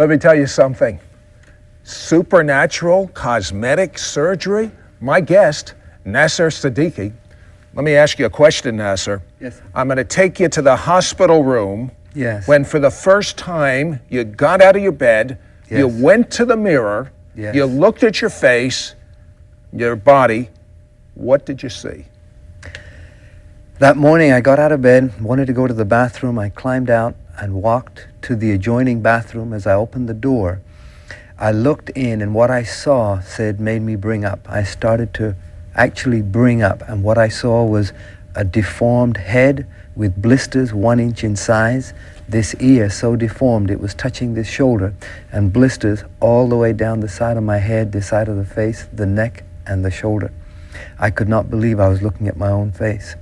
Let me tell you something. Supernatural cosmetic surgery? My guest, Nasir Siddiki. Let me ask you a question, Nasir. Yes. I'm going to take you to the hospital room. Yes. When for the first time you got out of your bed, Yes. you went to the mirror, Yes. you looked at your face, your body. What did you see? That morning I got out of bed, wanted to go to the bathroom. I climbed out and walked to the adjoining bathroom. As I opened the door, I looked in, and what I saw made me bring up. I started to actually bring up, and what I saw was a deformed head with blisters 1 inch in size. This ear so deformed it was touching this shoulder, and blisters all the way down the side of my head, the side of the face, the neck, and the shoulder. I could not believe I was looking at my own face.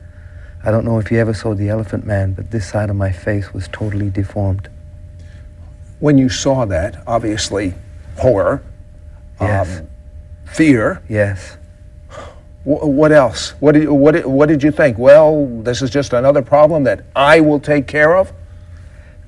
I don't know if you ever saw The Elephant Man, but this side of my face was totally deformed. When you saw that, obviously, horror, Yes. fear. Yes. What else? What did you think? Well, this is just another problem that I will take care of?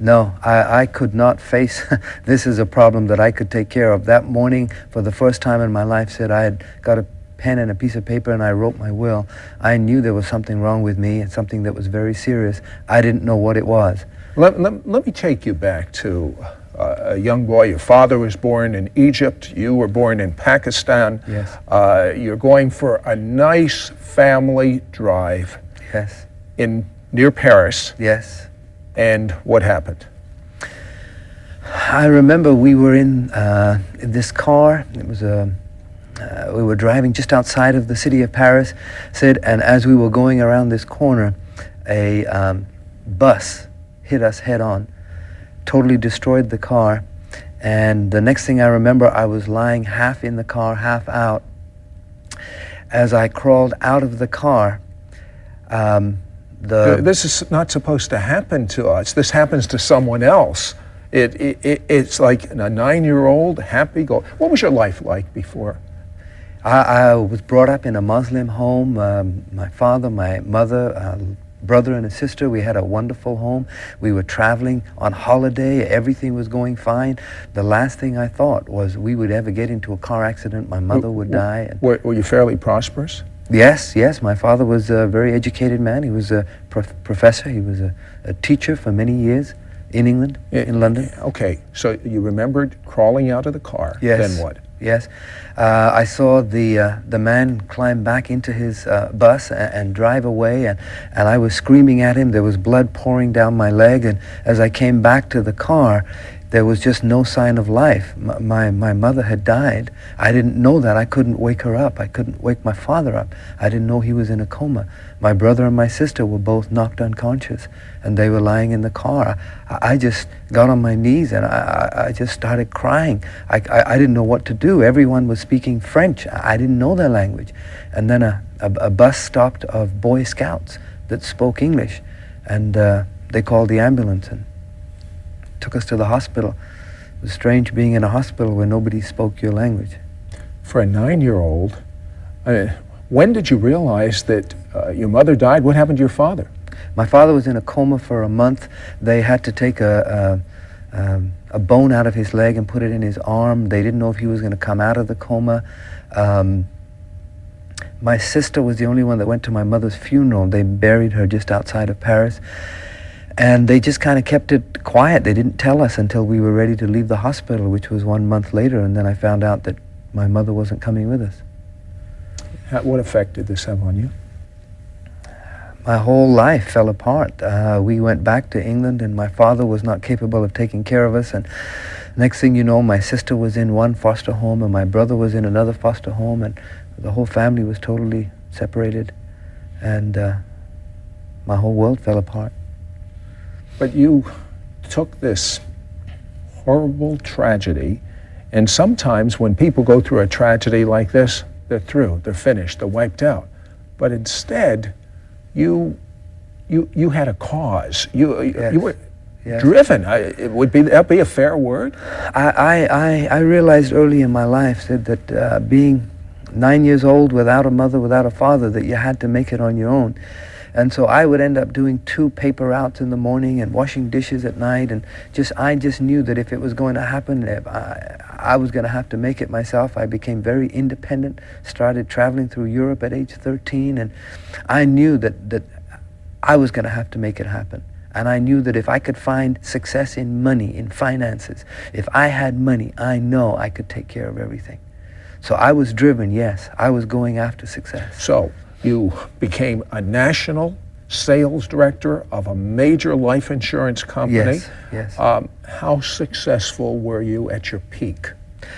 No, I could not face, this is a problem that I could take care of. That morning, for the first time in my life, I had got a pen and a piece of paper and I wrote my will. I knew there was something wrong with me and something that was very serious. I didn't know what it was. Let me take you back to a young boy. Your father was born in Egypt. You were born in Pakistan. Yes. You're going for a nice family drive. Yes. Near Paris. Yes. And what happened? I remember we were in this car. It was we were driving just outside of the city of Paris, and as we were going around this corner, a bus hit us head on, totally destroyed the car, and the next thing I remember, I was lying half in the car, half out. As I crawled out of the car, this is not supposed to happen to us. This happens to someone else. It's like a 9-year-old happy go. What was your life like before? I was brought up in a Muslim home. My father, my mother, brother and a sister, we had a wonderful home. We were traveling on holiday. Everything was going fine. The last thing I thought was we would ever get into a car accident. My mother would die. Were you fairly prosperous? Yes. My father was a very educated man. He was a professor. He was a teacher for many years in England, in London. Okay, so you remembered crawling out of the car. Yes. Then what? Yes. I saw the man climb back into his bus and drive away, and I was screaming at him. There was blood pouring down my leg, and as I came back to the car, there was just no sign of life. My mother had died. I didn't know that. I couldn't wake her up. I couldn't wake my father up. I didn't know he was in a coma. My brother and my sister were both knocked unconscious, and they were lying in the car. I just got on my knees and I just started crying. I didn't know what to do. Everyone was speaking French. I didn't know their language. And then a bus stopped of Boy Scouts that spoke English, and they called the ambulance and took us to the hospital. It was strange being in a hospital where nobody spoke your language. For a 9-year-old, when did you realize that your mother died? What happened to your father? My father was in a coma for a month. They had to take a bone out of his leg and put it in his arm. They didn't know if he was going to come out of the coma. My sister was the only one that went to my mother's funeral. They buried her just outside of Paris. And they just kind of kept it quiet. They didn't tell us until we were ready to leave the hospital, which was 1 month later, and then I found out that my mother wasn't coming with us. What effect did this have on you? My whole life fell apart. We went back to England, and my father was not capable of taking care of us, and next thing you know, my sister was in one foster home, and my brother was in another foster home, and the whole family was totally separated, and my whole world fell apart. But you took this horrible tragedy, and sometimes when people go through a tragedy like this, they're through, they're finished, they're wiped out. But instead, you had a cause. You were driven. That'd be a fair word? I realized early in my life that being 9 years old without a mother, without a father, that you had to make it on your own. And so I would end up doing 2 paper routes in the morning and washing dishes at night, and I just knew that if it was going to happen, if I was going to have to make it myself. I became very independent, started traveling through Europe at age 13, and I knew that I was going to have to make it happen. And I knew that if I could find success in money, in finances, if I had money, I know I could take care of everything. So I was driven, yes. I was going after success. So you became a national sales director of a major life insurance company. Yes. How successful were you at your peak?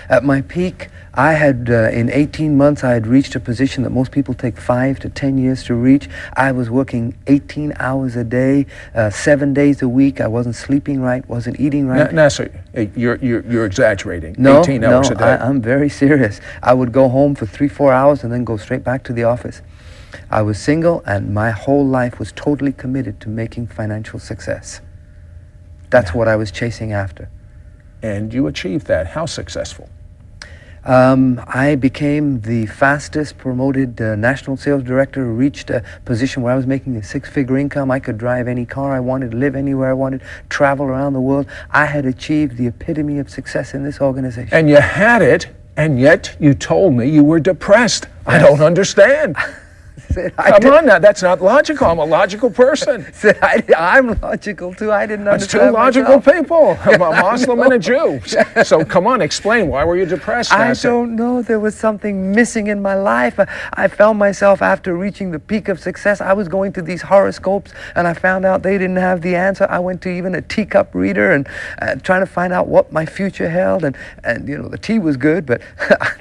At my peak, I had, in 18 months, I had reached a position that most people take 5 to 10 years to reach. I was working 18 hours a day, 7 days a week. I wasn't sleeping right, wasn't eating right. Nasir, you're exaggerating. No, 18 hours a day. I'm very serious. I would go home for 3-4 hours and then go straight back to the office. I was single, and my whole life was totally committed to making financial success. That's what I was chasing after. And you achieved that. How successful? I became the fastest promoted national sales director, who reached a position where I was making a 6-figure income. I could drive any car I wanted, live anywhere I wanted, travel around the world. I had achieved the epitome of success in this organization. And you had it, and yet you told me you were depressed. Yes. I don't understand. Come on now, that's not logical. I'm a logical person. I'm logical too. I didn't understand. That's 2 logical people, a Muslim and a Jew. So come on, explain. Why were you depressed, Nasir? I don't know. There was something missing in my life. I found myself, after reaching the peak of success, I was going to these horoscopes, and I found out they didn't have the answer. I went to even a teacup reader and trying to find out what my future held. And you know, the tea was good, but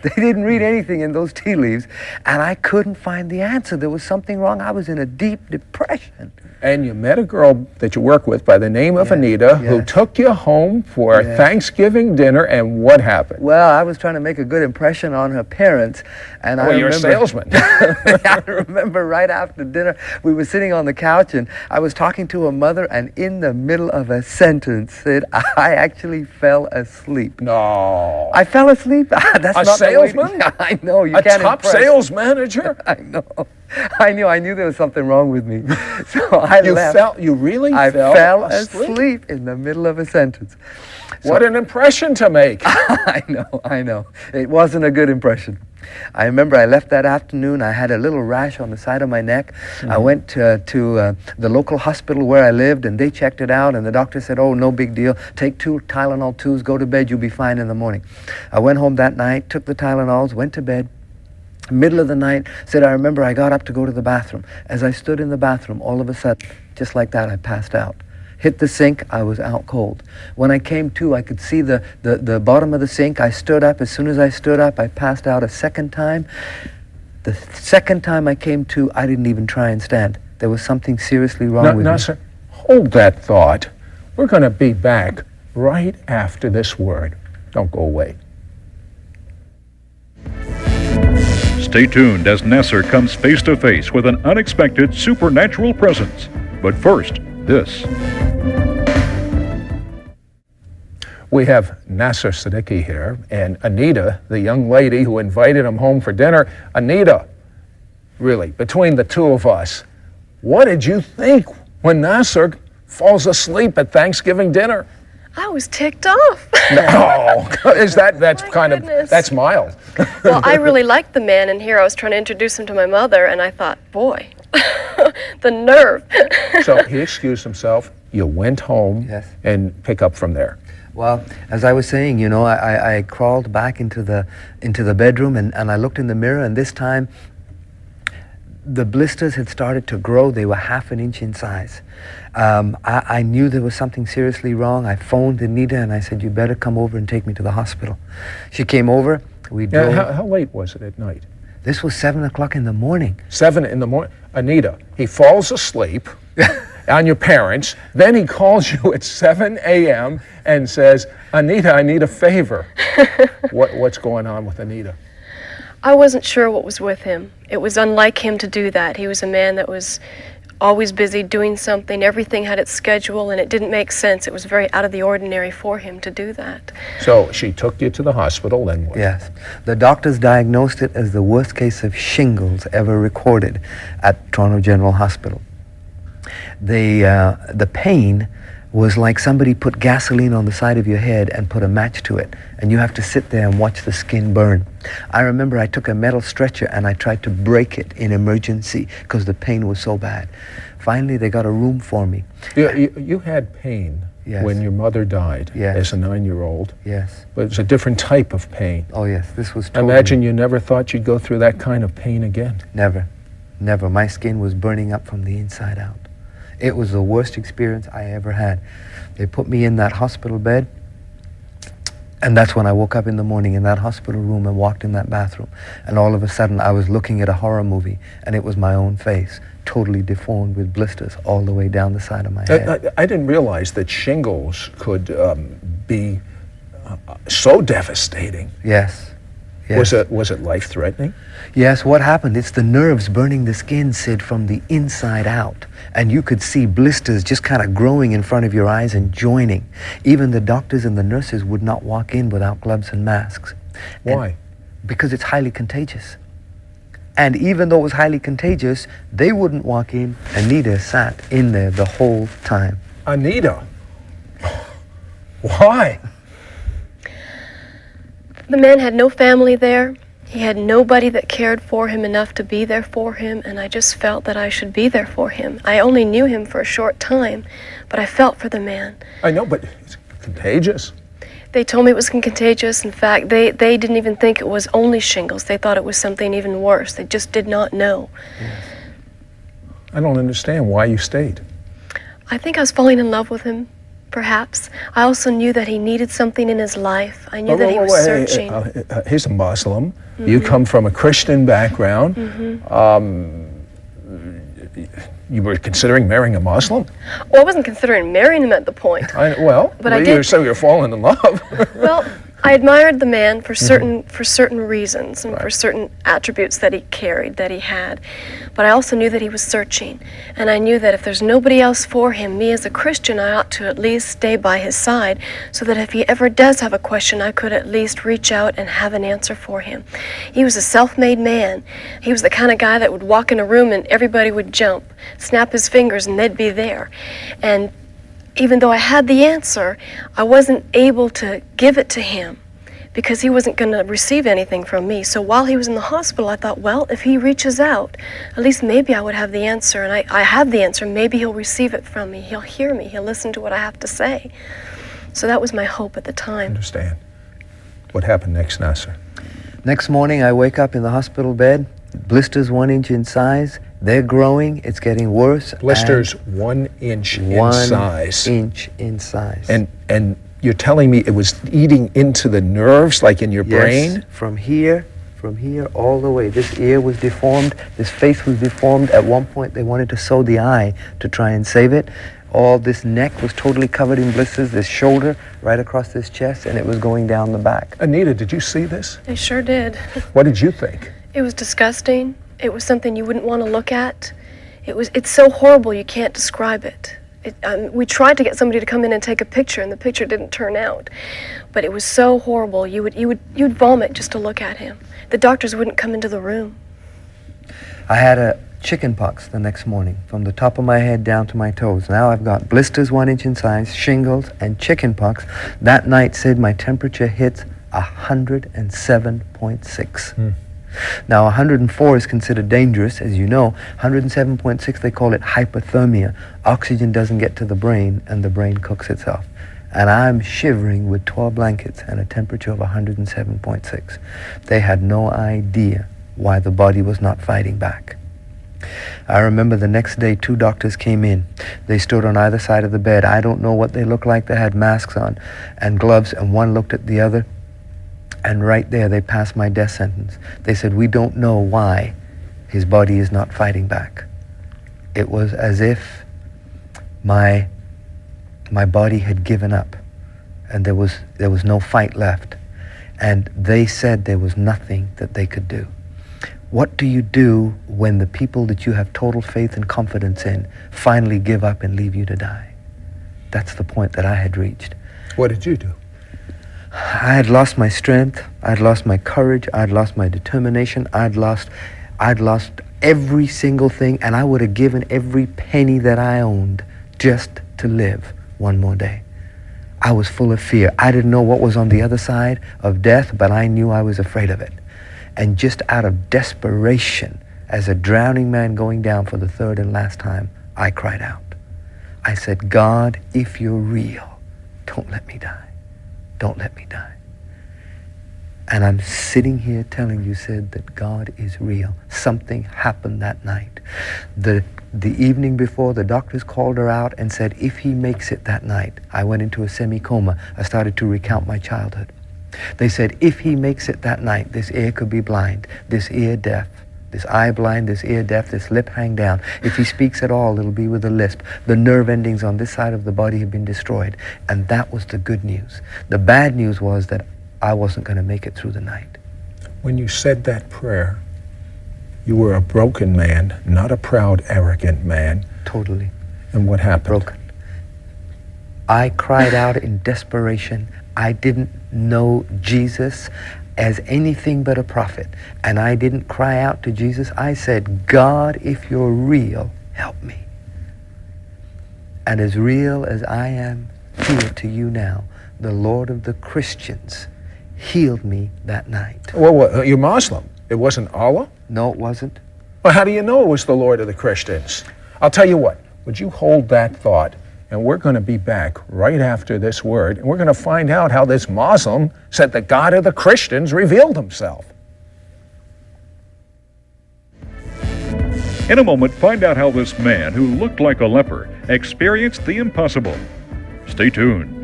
they didn't read anything in those tea leaves, and I couldn't find the answer. There was something wrong. I was in a deep depression. And you met a girl that you work with by the name of Anita, who took you home for Thanksgiving dinner, and what happened? Well, I was trying to make a good impression on her parents, and you're a salesman. I remember right after dinner, we were sitting on the couch, and I was talking to her mother, and in the middle of a sentence said, I actually fell asleep. No. I fell asleep? That's a not salesman? I know, you a can't top impress. Sales manager? I know. I knew there was something wrong with me. So I left. You really I fell asleep in the middle of a sentence. What an impression to make. I know. It wasn't a good impression. I remember I left that afternoon. I had a little rash on the side of my neck. I went to the local hospital where I lived, and they checked it out, and the doctor said, oh, no big deal. Take 2 Tylenol 2s, go to bed, you'll be fine in the morning. I went home that night, took the Tylenols, went to bed. Middle of the night, said, I remember I got up to go to the bathroom. As I stood in the bathroom, all of a sudden, just like that, I passed out. Hit the sink, I was out cold. When I came to, I could see the bottom of the sink. I stood up. As soon as I stood up, I passed out a second time. The second time I came to, I didn't even try and stand. There was something seriously wrong with me. Nasir, hold that thought. We're going to be back right after this word. Don't go away. Stay tuned as Nasir comes face to face with an unexpected supernatural presence. But first, this. We have Nasir Siddiki here, and Anita, the young lady who invited him home for dinner. Anita, really, between the two of us, what did you think when Nasir falls asleep at Thanksgiving dinner? I was ticked off. No, that's mild. Well, I really liked the man, and here I was trying to introduce him to my mother, and I thought, boy, the nerve. So he excused himself. You went home and pick up from there. Well, as I was saying, you know, I crawled back into the bedroom, and I looked in the mirror, and this time the blisters had started to grow. They were 1/2 inch in size. I knew there was something seriously wrong. I phoned Anita and I said, you better come over and take me to the hospital. She came over. We drove. How late was it at night? This was 7 o'clock in the morning. 7 in the morning. Anita, he falls asleep on your parents. Then he calls you at 7 a.m. and says, Anita, I need a favor. What's going on with Anita? I wasn't sure what was with him. It was unlike him to do that. He was a man that was always busy doing something. Everything had its schedule, and it didn't make sense. It was very out of the ordinary for him to do that. So she took you to the hospital, then what? Yes. The doctors diagnosed it as the worst case of shingles ever recorded at Toronto General Hospital. the pain was like somebody put gasoline on the side of your head and put a match to it, and you have to sit there and watch the skin burn. I remember I took a metal stretcher and I tried to break it in emergency because the pain was so bad. Finally, they got a room for me. You had pain Yes. when your mother died Yes. as a 9-year-old, Yes. but it's a different type of pain. Oh yes, this was I totally... imagine you never thought you'd go through that kind of pain again. Never. Never. My skin was burning up from the inside out. It was the worst experience I ever had. They put me in that hospital bed, and that's when I woke up in the morning in that hospital room and walked in that bathroom. And all of a sudden I was looking at a horror movie, and it was my own face, totally deformed with blisters all the way down the side of my head. I didn't realize that shingles could be so devastating. Yes. Yes. Was it life-threatening? Yes, what happened? It's the nerves burning the skin, Sid, from the inside out. And you could see blisters just kind of growing in front of your eyes and joining. Even the doctors and the nurses would not walk in without gloves and masks. Why? Because it's highly contagious. And even though it was highly contagious, they wouldn't walk in. Anita sat in there the whole time. Anita? Why? The man had no family there. He had nobody that cared for him enough to be there for him, and I just felt that I should be there for him. I only knew him for a short time, but I felt for the man. I know, but it's contagious. They told me it was contagious. In fact, they didn't even think it was only shingles. They thought it was something even worse. They just did not know. Yes. I don't understand why you stayed. I think I was falling in love with him, perhaps. I also knew that he needed something in his life. I knew that he was searching. He's a Muslim. You come from a Christian background. You were considering marrying a Muslim? Well, I wasn't considering marrying him at the point. But I did. So you're falling in love. Well, I admired the man for certain reasons and for certain attributes that he carried, that he had. But I also knew that he was searching. And I knew that if there's nobody else for him, me as a Christian, I ought to at least stay by his side so that if he ever does have a question, I could at least reach out and have an answer for him. He was a self-made man. He was the kind of guy that would walk in a room and everybody would jump, snap his fingers, and they'd be there. And even though I had the answer, I wasn't able to give it to him because he wasn't going to receive anything from me. So while he was in the hospital, I thought, well, if he reaches out, at least maybe I would have the answer. And I have the answer. Maybe he'll receive it from me. He'll hear me. He'll listen to what I have to say. So that was my hope at the I time. understand. What happened next, Nasir? Next morning, I wake up in the hospital bed, blisters 1 inch in size. They're growing. It's getting worse. Blisters 1 inch in size. 1 inch in size. And you're telling me it was eating into the nerves, like in your brain? Yes, from here all the way. This ear was deformed. This face was deformed. At one point, they wanted to sew the eye to try and save it. All this neck was totally covered in blisters. This shoulder right across this chest, and it was going down the back. Anita, did you see this? I sure did. What did you think? It was disgusting. It was something you wouldn't want to look at. It's so horrible you can't describe it. We tried to get somebody to come in and take a picture, and the picture didn't turn out. But it was so horrible. You'd vomit just to look at him. The doctors wouldn't come into the room. I had a chicken pox the next morning, from the top of my head down to my toes. Now I've got blisters 1 inch in size, shingles, and chicken pox. That night, Sid, my temperature hits 107.6. Now, 104 is considered dangerous, as you know. 107.6, they call it hypothermia. Oxygen doesn't get to the brain, and the brain cooks itself. And I'm shivering with 12 blankets and a temperature of 107.6. They had no idea why the body was not fighting back. I remember the next day, 2 doctors came in. They stood on either side of the bed. I don't know what they looked like. They had masks on and gloves, and one looked at the other. And right there, they passed my death sentence. They said, we don't know why his body is not fighting back. It was as if my body had given up, and there was no fight left. And they said there was nothing that they could do. What do you do when the people that you have total faith and confidence in finally give up and leave you to die? That's the point that I had reached. What did you do? I had lost my strength, I'd lost my courage, I'd lost my determination, I I'd lost every single thing, and I would have given every penny that I owned just to live one more day. I was full of fear. I didn't know what was on the other side of death, but I knew I was afraid of it. And just out of desperation, as a drowning man going down for the third and last time, I cried out. I said, God, if you're real, don't let me die. Don't let me die. And I'm sitting here telling you, Sid, that God is real. Something happened that night. The evening before, the doctors called her out and said, if he makes it that night, I went into a semi-coma. I started to recount my childhood. They said, if he makes it that night, this ear could be blind, this ear deaf, this eye blind, this ear deaf, this lip hang down. If he speaks at all, it'll be with a lisp. The nerve endings on this side of the body have been destroyed. And that was the good news. The bad news was that I wasn't going to make it through the night. When you said that prayer, you were a broken man, not a proud, arrogant man. Totally. And what happened? Broken. I cried out in desperation. I didn't know Jesus as anything but a prophet. And I didn't cry out to Jesus. I said, God, if you're real, help me. And as real as I am here to you now, the Lord of the Christians healed me that night. Well, you're Muslim. It wasn't Allah? No, it wasn't. Well, how do you know it was the Lord of the Christians? I'll tell you what, would you hold that thought, and we're going to be back right after this word, and we're going to find out how this Muslim said the God of the Christians revealed himself. In a moment, find out how this man who looked like a leper experienced the impossible. Stay tuned.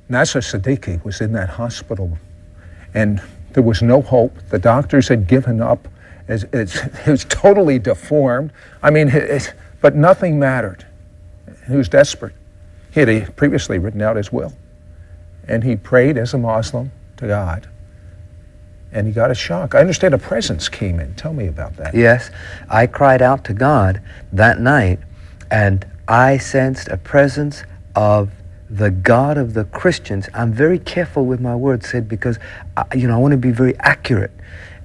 Nasir Siddiki was in that hospital, and there was no hope. The doctors had given up. He was totally deformed. I mean, but nothing mattered. He was desperate. He had previously written out his will, and he prayed as a Muslim to God, and he got a shock. I understand a presence came in. Tell me about that. Yes, I cried out to God that night, and I sensed a presence of the God of the Christians. I'm very careful with my words, Sid, because I want to be very accurate.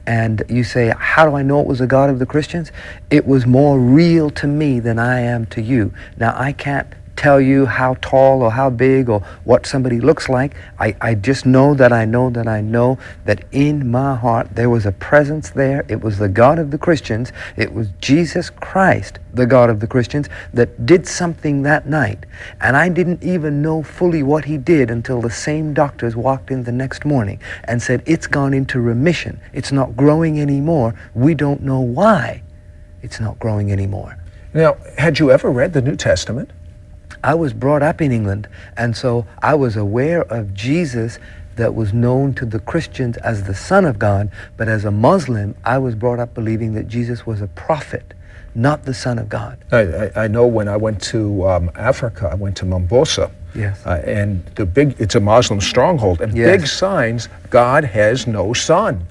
And you say, how do I know it was the God of the Christians? It was more real to me than I am to you. Now, I can't tell you how tall or how big or what somebody looks like. I just know that I know that in my heart there was a presence there. It was the God of the Christians. It was Jesus Christ, the God of the Christians, that did something that night. And I didn't even know fully what he did until the same doctors walked in the next morning and said, it's gone into remission. It's not growing anymore. We don't know why it's not growing anymore. Now, had you ever read the New Testament? I was brought up in England, and so I was aware of Jesus that was known to the Christians as the Son of God, but as a Muslim, I was brought up believing that Jesus was a prophet, not the Son of God. I know when I went to Africa, I went to Mombasa. Yes. And it's a Muslim stronghold, and Yes. big signs, God has no son.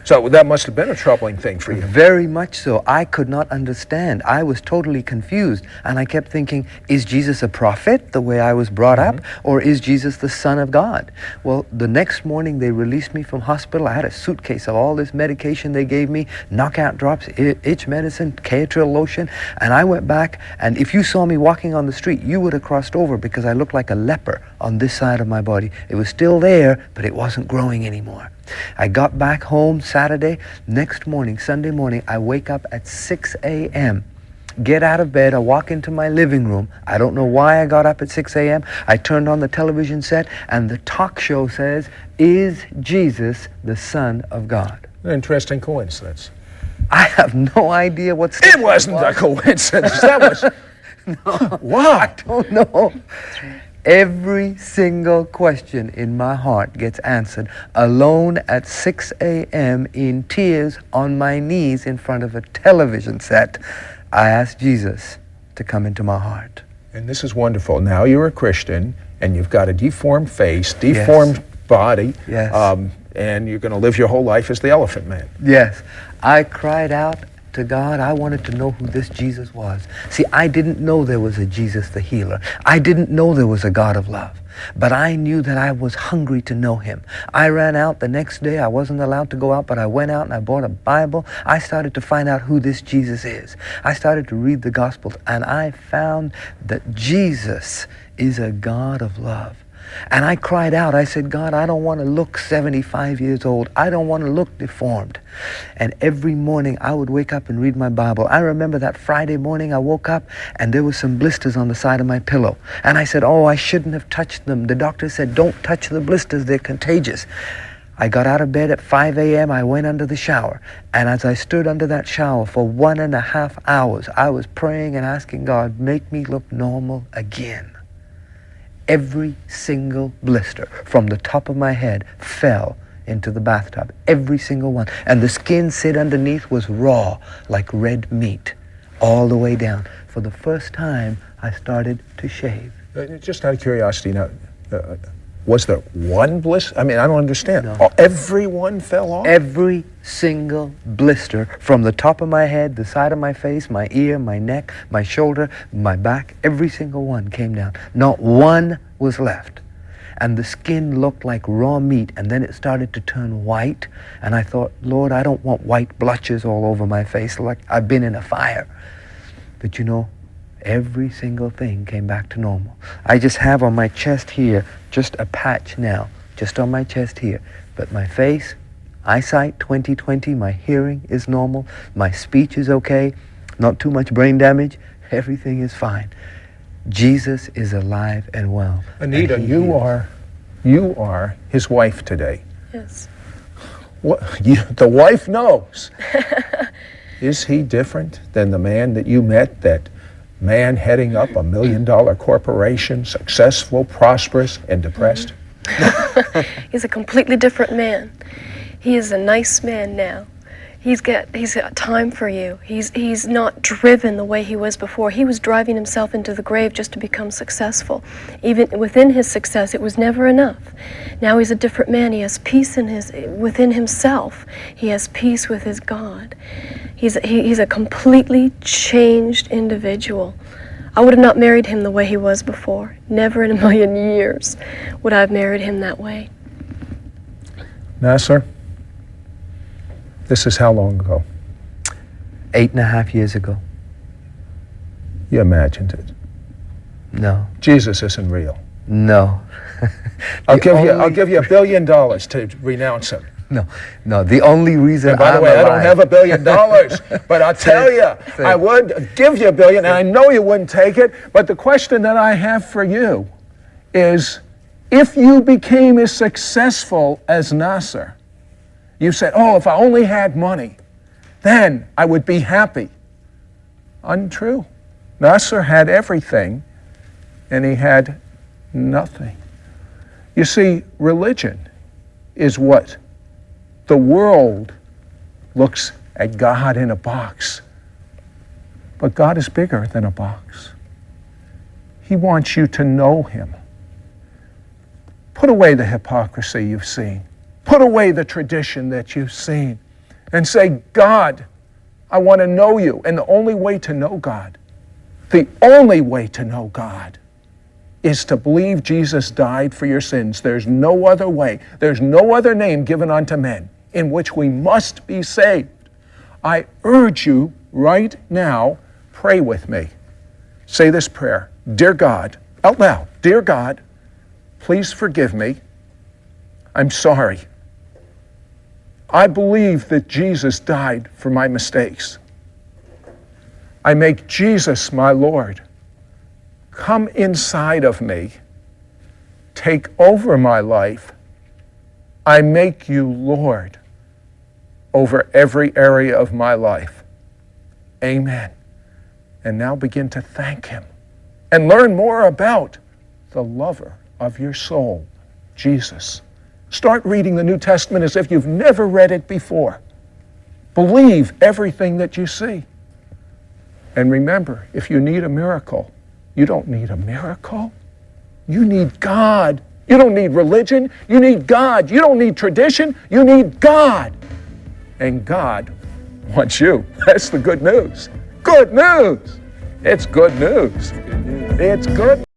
So that must have been a troubling thing for you. Very much so. I could not understand. I was totally confused. And I kept thinking, is Jesus a prophet, the way I was brought up? Or is Jesus the Son of God? Well, the next morning they released me from hospital. I had a suitcase of all this medication they gave me, knockout drops, itch medicine, Caetril lotion. And I went back, and if you saw me walking on the street, you would have crossed over because I looked like a leper on this side of my body. It was still there, but it wasn't growing anymore. I got back home Saturday. Next morning, Sunday morning, I wake up at 6 a.m., get out of bed, I walk into my living room. I don't know why I got up at 6 a.m. I turned on the television set, and the talk show says, is Jesus the Son of God? An interesting coincidence. I have no idea what It wasn't a coincidence. That was... No, Wow. I don't know. Every single question in my heart gets answered alone at 6 a.m. in tears on my knees in front of a television set. I asked Jesus to come into my heart. And this is wonderful. Now you're a Christian, and you've got a deformed face, deformed body, Yes. and you're going to live your whole life as the Elephant Man. Yes, I cried out to God. I wanted to know who this Jesus was. See, I didn't know there was a Jesus the healer. I didn't know there was a God of love. But I knew that I was hungry to know him. I ran out the next day. I wasn't allowed to go out, but I went out and I bought a Bible. I started to find out who this Jesus is. I started to read the Gospels, and I found that Jesus is a God of love. And I cried out. I said, God, I don't want to look 75 years old. I don't want to look deformed. And every morning I would wake up and read my Bible. I remember that Friday morning I woke up and there were some blisters on the side of my pillow. And I said, oh, I shouldn't have touched them. The doctor said, don't touch the blisters. They're contagious. I got out of bed at 5 a.m. I went under the shower. And as I stood under that shower for 1.5 hours, I was praying and asking God, make me look normal again. Every single blister from the top of my head fell into the bathtub. Every single one. And the skin sit underneath was raw, like red meat, all the way down. For the first time, I started to shave. Just out of curiosity, now, was there one blister? I mean, I don't understand. No. Every one fell off? Every single blister from the top of my head, the side of my face, my ear, my neck, my shoulder, my back, every single one came down. Not one was left. And the skin looked like raw meat, and then it started to turn white. And I thought, Lord, I don't want white blotches all over my face like I've been in a fire. But you know, every single thing came back to normal. I just have on my chest here just a patch now, just on my chest here. But my face, eyesight 20/20, my hearing is normal, my speech is okay, not too much brain damage, everything is fine. Jesus is alive and well. Anita, and you are his wife today. Yes. The wife knows. Is he different than the man that you met, that man heading up $1 million corporation, successful, prosperous, and depressed? He's a completely different man. He is a nice man now. He's got time for you. He's not driven the way he was before. He was driving himself into the grave just to become successful. Even within his success, it was never enough. Now he's a different man. He has peace within himself. He has peace with his God. He's a completely changed individual. I would have not married him the way he was before. Never in a million years would I have married him that way. Nasir, this is how long ago? 8.5 years ago. You imagined it. No. Jesus isn't real. No. I'll give you $1 billion to renounce him. No. The only reason And by the way, I don't have $1 billion, but I'll tell you, I would give you $1 billion, and I know you wouldn't take it. But the question that I have for you is, if you became as successful as Nasir, you said, oh, if I only had money, then I would be happy. Untrue. Nasir had everything, and he had nothing. You see, religion is what the world looks at God in a box. But God is bigger than a box. He wants you to know him. Put away the hypocrisy you've seen. Put away the tradition that you've seen. And say, God, I want to know you. And the only way to know God, is to believe Jesus died for your sins. There's no other way. There's no other name given unto men in which we must be saved. I urge you right now, pray with me. Say this prayer. Dear God, out loud, dear God, please forgive me. I'm sorry. I believe that Jesus died for my mistakes. I make Jesus my Lord. Come inside of me. Take over my life. I make you Lord over every area of my life. Amen. And now begin to thank him and learn more about the lover of your soul, Jesus. Start reading the New Testament as if you've never read it before. Believe everything that you see. And remember, if you need a miracle, you don't need a miracle. You need God. You don't need religion. You need God. You don't need tradition. You need God. And God wants you. That's the good news. Good news. It's good news. It's good.